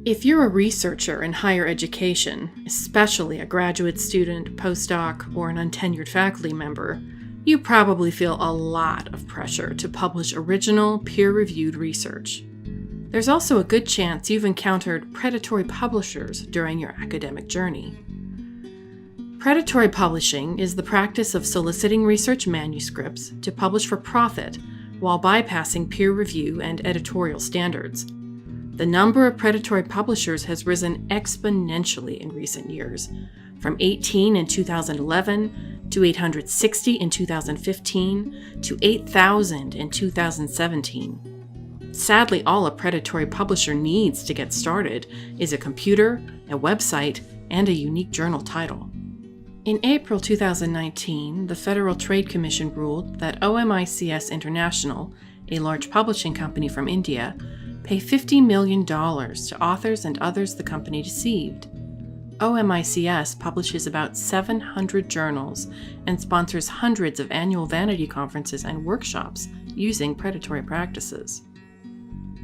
If you're a researcher in higher education, especially a graduate student, postdoc, or an untenured faculty member, you probably feel a lot of pressure to publish original, peer-reviewed research. There's also a good chance you've encountered predatory publishers during your academic journey. Predatory publishing is the practice of soliciting research manuscripts to publish for profit while bypassing peer review and editorial standards. The number of predatory publishers has risen exponentially in recent years, from 18 in 2011 to 860 in 2015 to 8,000 in 2017. Sadly, all a predatory publisher needs to get started is a computer, a website, and a unique journal title. In April 2019, the Federal Trade Commission ruled that OMICS International, a large publishing company from India, pay $50 million to authors and others the company deceived. OMICS publishes about 700 journals and sponsors hundreds of annual vanity conferences and workshops using predatory practices.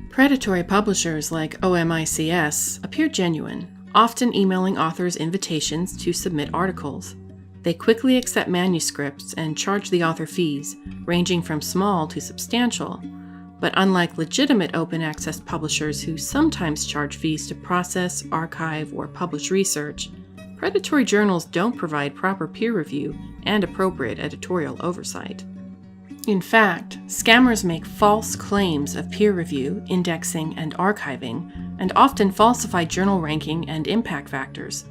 Predatory publishers like OMICS appear genuine, often emailing authors invitations to submit articles. They quickly accept manuscripts and charge the author fees, ranging from small to substantial. But unlike legitimate open access publishers who sometimes charge fees to process, archive, or publish research, predatory journals don't provide proper peer review and appropriate editorial oversight. In fact, scammers make false claims of peer review, indexing, and archiving, and often falsify journal ranking and impact factors.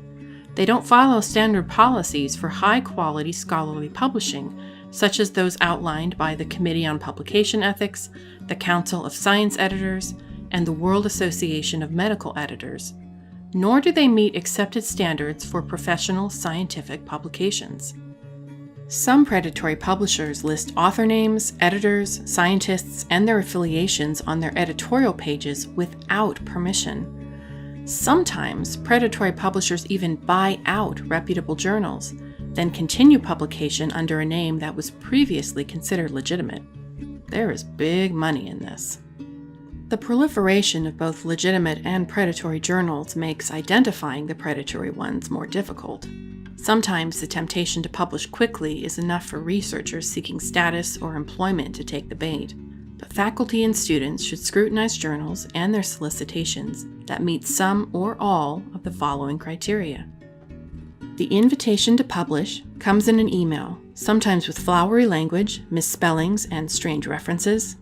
They don't follow standard policies for high-quality scholarly publishing, such as those outlined by the Committee on Publication Ethics, the Council of Science Editors, and the World Association of Medical Editors. Nor do they meet accepted standards for professional scientific publications. Some predatory publishers list author names, editors, scientists, and their affiliations on their editorial pages without permission. Sometimes predatory publishers even buy out reputable journals, then continue publication under a name that was previously considered legitimate. There is big money in this. The proliferation of both legitimate and predatory journals makes identifying the predatory ones more difficult. Sometimes the temptation to publish quickly is enough for researchers seeking status or employment to take the bait, but faculty and students should scrutinize journals and their solicitations that meet some or all of the following criteria. The invitation to publish comes in an email, sometimes with flowery language, misspellings, and strange references.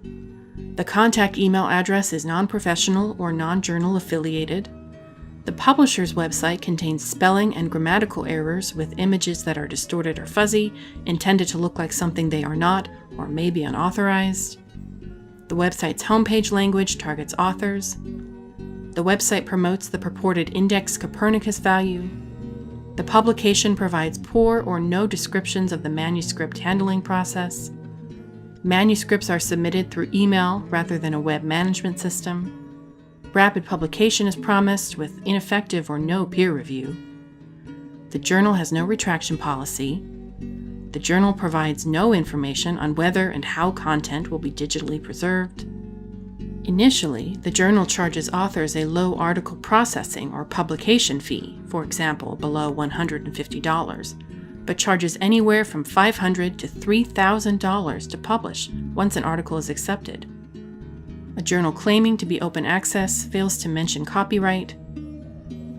The contact email address is non-professional or non-journal affiliated. The publisher's website contains spelling and grammatical errors with images that are distorted or fuzzy, intended to look like something they are not or may be unauthorized. The website's homepage language targets authors. The website promotes the purported index Copernicus value. The publication provides poor or no descriptions of the manuscript handling process. Manuscripts are submitted through email rather than a web management system. Rapid publication is promised with ineffective or no peer review. The journal has no retraction policy. The journal provides no information on whether and how content will be digitally preserved. Initially, the journal charges authors a low article processing or publication fee, for example, below $150, but charges anywhere from $500 to $3,000 to publish once an article is accepted. A journal claiming to be open access fails to mention copyright,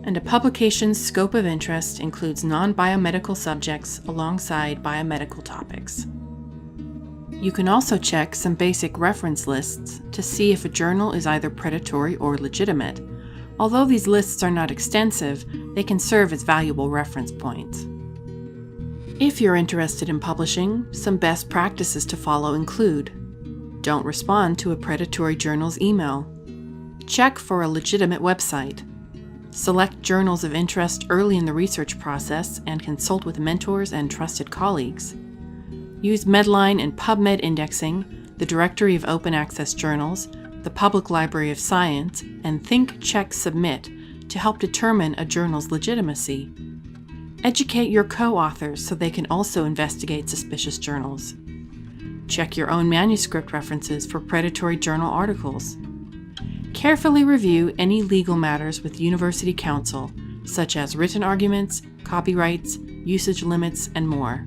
and a publication's scope of interest includes non-biomedical subjects alongside biomedical topics. You can also check some basic reference lists to see if a journal is either predatory or legitimate. Although these lists are not extensive, they can serve as valuable reference points. If you're interested in publishing, some best practices to follow include: don't respond to a predatory journal's email. Check for a legitimate website. Select journals of interest early in the research process and consult with mentors and trusted colleagues. Use Medline and PubMed indexing, the Directory of Open Access Journals, the Public Library of Science, and Think, Check, Submit to help determine a journal's legitimacy. Educate your co-authors so they can also investigate suspicious journals. Check your own manuscript references for predatory journal articles. Carefully review any legal matters with university counsel, such as written arguments, copyrights, usage limits, and more.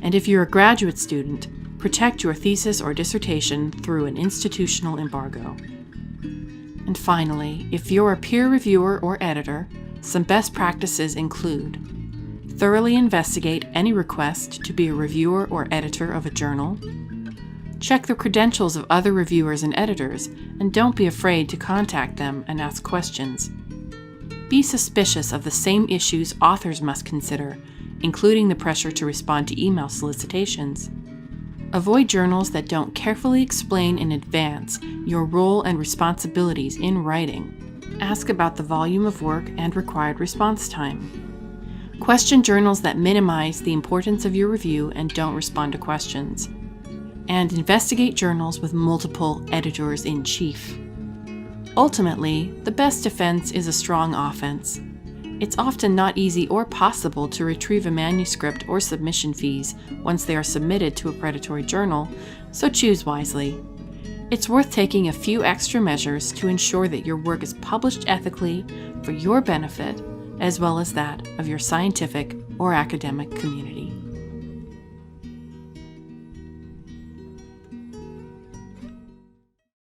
And if you're a graduate student, protect your thesis or dissertation through an institutional embargo. And finally, if you're a peer reviewer or editor, some best practices include: thoroughly investigate any request to be a reviewer or editor of a journal. Check the credentials of other reviewers and editors, and don't be afraid to contact them and ask questions. Be suspicious of the same issues authors must consider, including the pressure to respond to email solicitations. Avoid journals that don't carefully explain in advance your role and responsibilities in writing. Ask about the volume of work and required response time. Question journals that minimize the importance of your review and don't respond to questions. And investigate journals with multiple editors-in-chief. Ultimately, the best defense is a strong offense. It's often not easy or possible to retrieve a manuscript or submission fees once they are submitted to a predatory journal, so choose wisely. It's worth taking a few extra measures to ensure that your work is published ethically for your benefit, as well as that of your scientific or academic community.